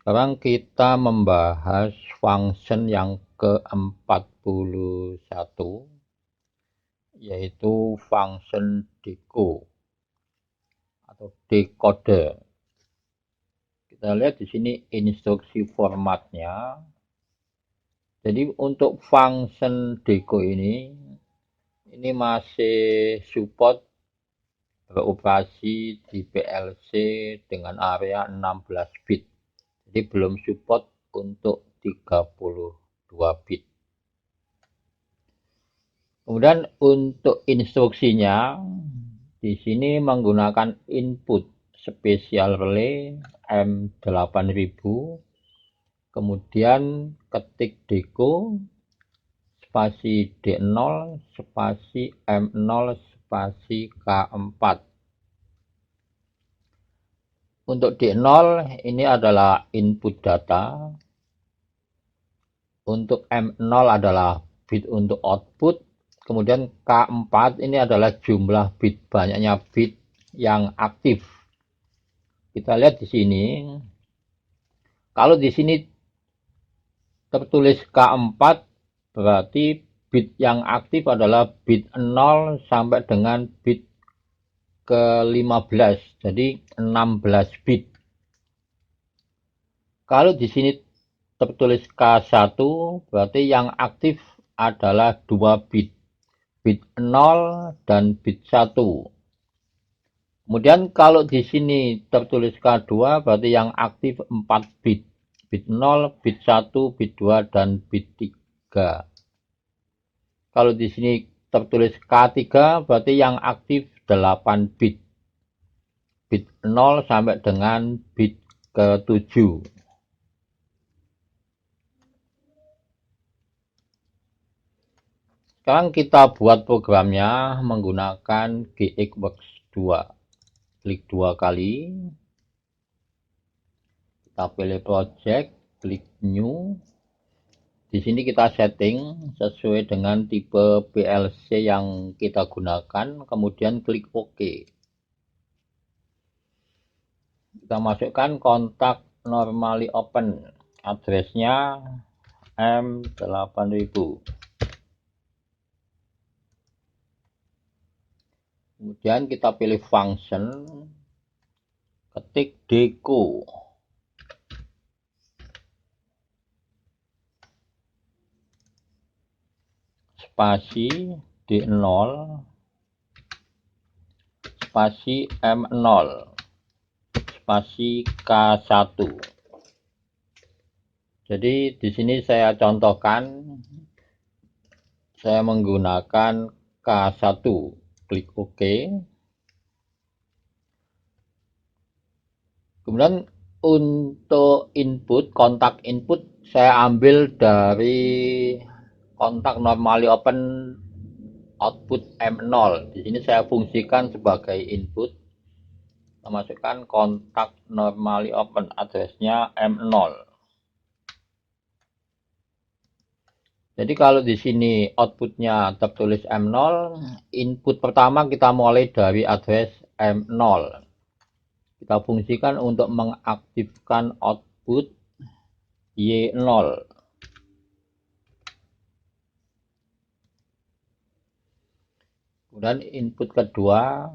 Sekarang kita membahas function yang ke-41, yaitu function deco atau decoder. Kita lihat di sini instruksi formatnya. Jadi untuk function deco ini masih support beroperasi di PLC dengan area 16 bit. Jadi belum support untuk 32 bit. Kemudian untuk instruksinya di sini menggunakan input spesial relay M8000, kemudian ketik deco spasi D0 spasi M0 spasi K4. Untuk D0 ini adalah input data, untuk M0 adalah bit untuk output, kemudian K4 ini adalah jumlah bit, banyaknya bit yang aktif. Kita lihat di sini, kalau di sini tertulis K4 berarti bit yang aktif adalah bit 0 sampai dengan bit ke-15, jadi 16 bit. Kalau di sini tertulis K1 berarti yang aktif adalah 2 bit, bit 0 dan bit 1. Kemudian kalau di sini tertulis K2 berarti yang aktif 4 bit, bit 0, bit 1, bit 2 dan bit 3. Kalau di sini tertulis K3 berarti yang aktif 8 bit, bit 0 sampai dengan bit ke-7. Sekarang kita buat programnya menggunakan GXWorks 2. Klik 2 kali. Kita pilih project, klik new. Di sini kita setting sesuai dengan tipe PLC yang kita gunakan, kemudian klik OK. Kita masukkan kontak normally open, addressnya M8000. Kemudian kita pilih function, ketik deco. Spasi D0 spasi M0 spasi K1. Jadi di sini saya contohkan, saya menggunakan K1. Klik OK. Kemudian untuk input, kontak input saya ambil dari kontak normally open output M0. Di sini saya fungsikan sebagai input. Kita masukkan kontak normally open, addressnya M0. Jadi kalau di sini outputnya tertulis M0, input pertama kita mulai dari address M0. Kita fungsikan untuk mengaktifkan output Y0. Kemudian input kedua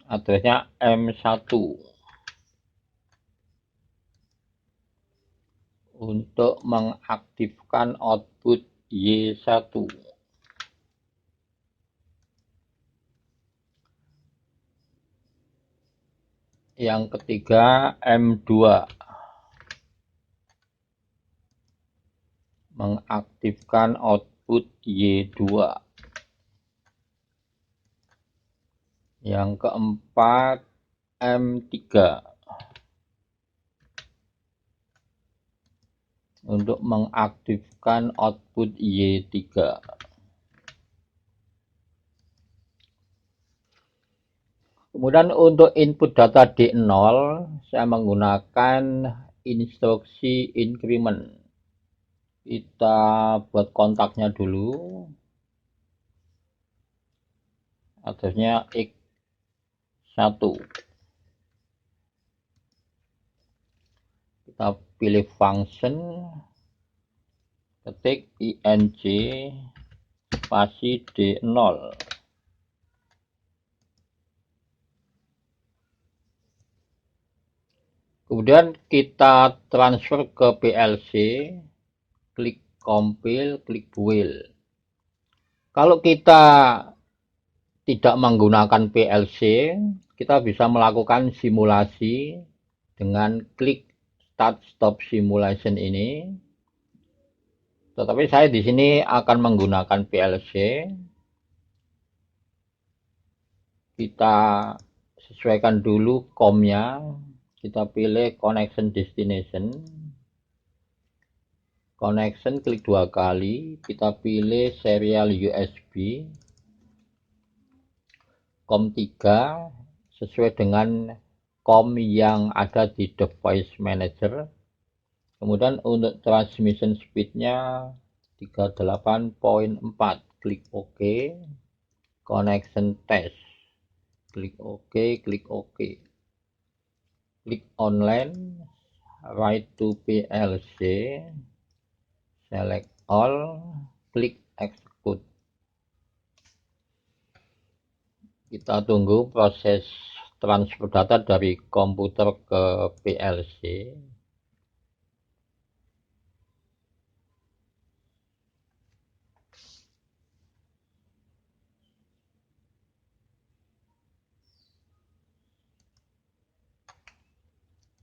addressnya M1 untuk mengaktifkan output Y1. Yang ketiga M2 mengaktifkan output Y2. Yang keempat M3 untuk mengaktifkan output Y3. Kemudian untuk input data D0 saya menggunakan instruksi increment. Kita buat kontaknya dulu, addressnya X1. Kita pilih function, ketik ing spasi D0. Kemudian kita transfer ke PLC, klik compile, klik build. Kalau kita tidak menggunakan PLC, kita bisa melakukan simulasi dengan klik start stop simulation ini. Tetapi saya di sini akan menggunakan PLC. Kita sesuaikan dulu COM-nya. Kita pilih connection destination. Connection klik 2 kali. Kita pilih serial USB. COM 3 sesuai dengan COM yang ada di device manager. Kemudian untuk transmission speednya 38.4, klik OK. Connection test, klik OK, klik OK. Klik online, write to PLC, select all, klik execute. Kita tunggu proses transfer data dari komputer ke PLC.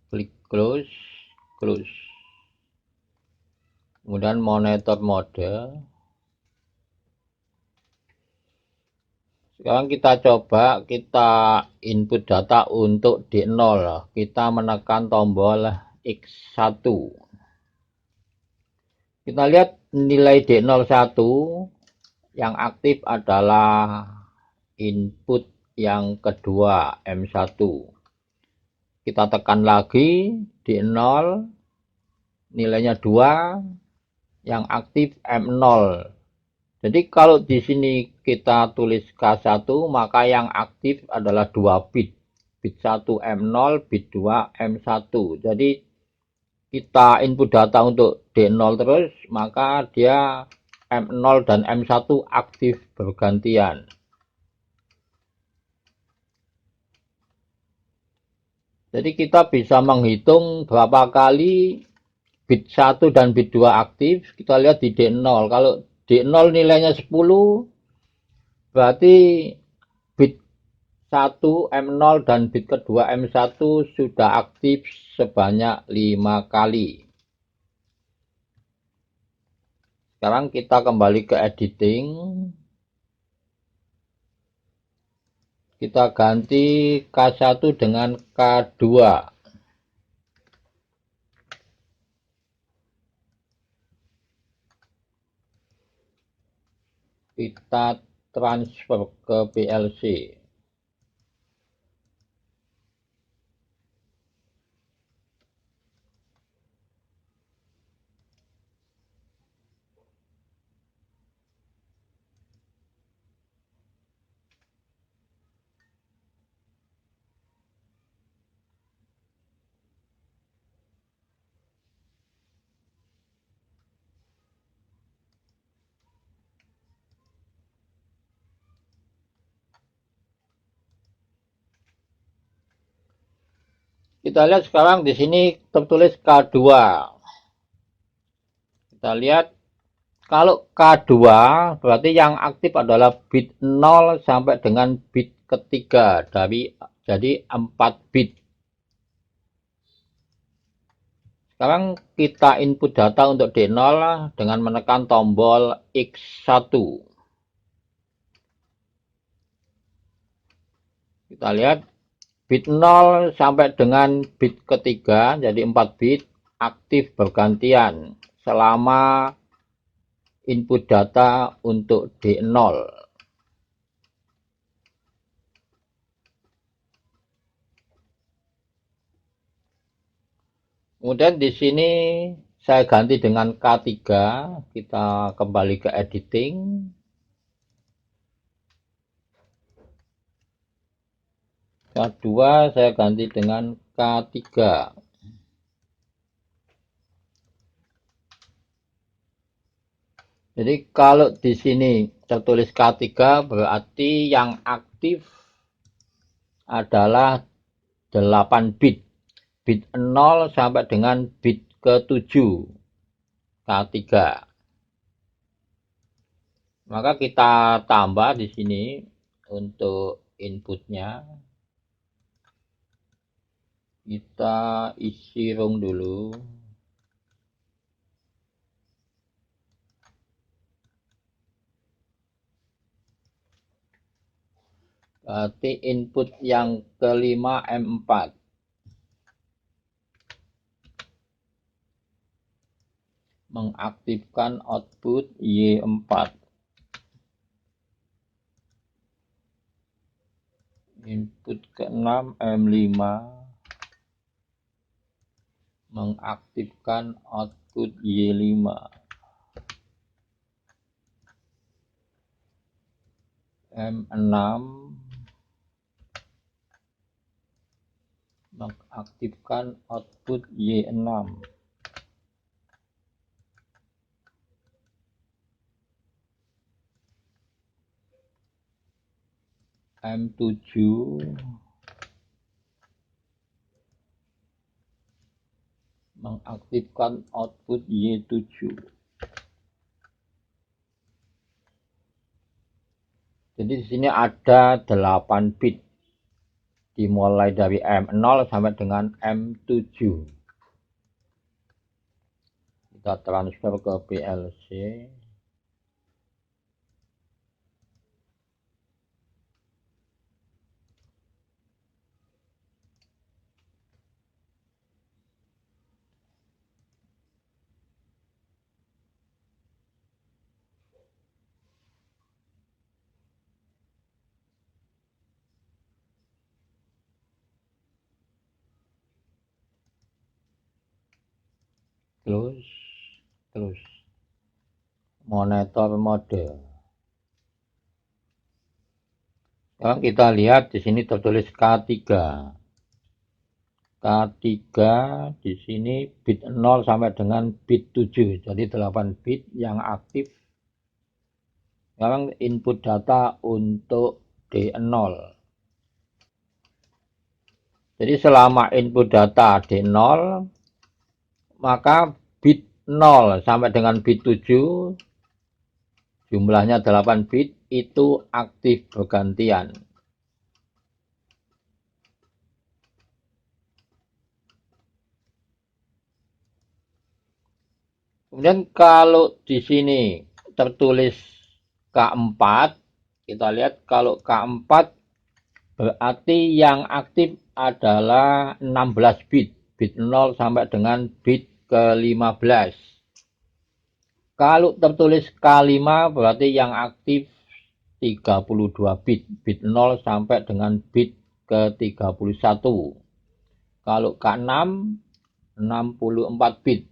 Klik close, close. Kemudian monitor mode. Sekarang kita coba kita input data untuk D0. Kita menekan tombol X1. Kita lihat nilai D01 yang aktif adalah input yang kedua M1. Kita tekan lagi D0, nilainya 2, yang aktif M0. Jadi kalau di sini kita tulis K1, maka yang aktif adalah 2 bit. Bit 1 M0, bit 2 M1. Jadi kita input data untuk D0 terus, maka dia M0 dan M1 aktif bergantian. Jadi kita bisa menghitung berapa kali bit 1 dan bit 2 aktif. Kita lihat di D0. Kalau D0 nilainya 10, berarti bit 1 M0 dan bit kedua M1 sudah aktif sebanyak 5 kali. Sekarang kita kembali ke editing. Kita ganti K1 dengan K2. Kita transfer ke PLC. Kita lihat sekarang di sini tertulis K2. Kita lihat kalau K2 berarti yang aktif adalah bit 0 sampai dengan bit ketiga jadi 4 bit. Sekarang kita input data untuk D0 dengan menekan tombol X1. Kita lihat bit 0 sampai dengan bit ketiga jadi 4 bit aktif bergantian selama input data untuk D0. Kemudian di sini saya ganti dengan K3. Kita kembali ke editing. K2 saya ganti dengan K3. Jadi kalau di sini tertulis K3 berarti yang aktif adalah 8 bit. Bit 0 sampai dengan bit ke-7 K3. Maka kita tambah di sini untuk inputnya. Kita isi ROM dulu. Berarti input yang kelima M4. Mengaktifkan output Y4. Input ke-6 M5. Mengaktifkan output Y5. M6 mengaktifkan output Y6. M7 mengaktifkan output Y7. Jadi di sini ada 8 bit dimulai dari M0 sampai dengan M7. Kita transfer ke PLC. Terus monitor mode. Sekarang kita lihat di sini tertulis K3. K3 di sini bit 0 sampai dengan bit 7. Jadi 8 bit yang aktif. Sekarang input data untuk D0. Jadi selama input data D0, maka bit 0 sampai dengan bit 7, jumlahnya 8 bit, itu aktif bergantian. Kemudian kalau di sini tertulis K4, kita lihat kalau K4 berarti yang aktif adalah 16 bit. Bit 0 sampai dengan bit ke-15. Kalau tertulis K5 berarti yang aktif 32 bit. Bit 0 sampai dengan bit ke-31. Kalau K6 64 bit.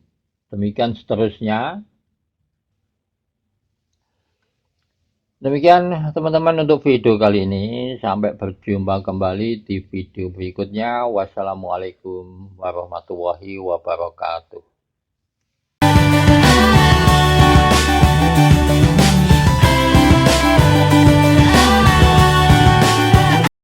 Demikian seterusnya. Demikian teman-teman untuk video kali ini. Sampai berjumpa kembali di video berikutnya. Wassalamualaikum warahmatullahi wabarakatuh.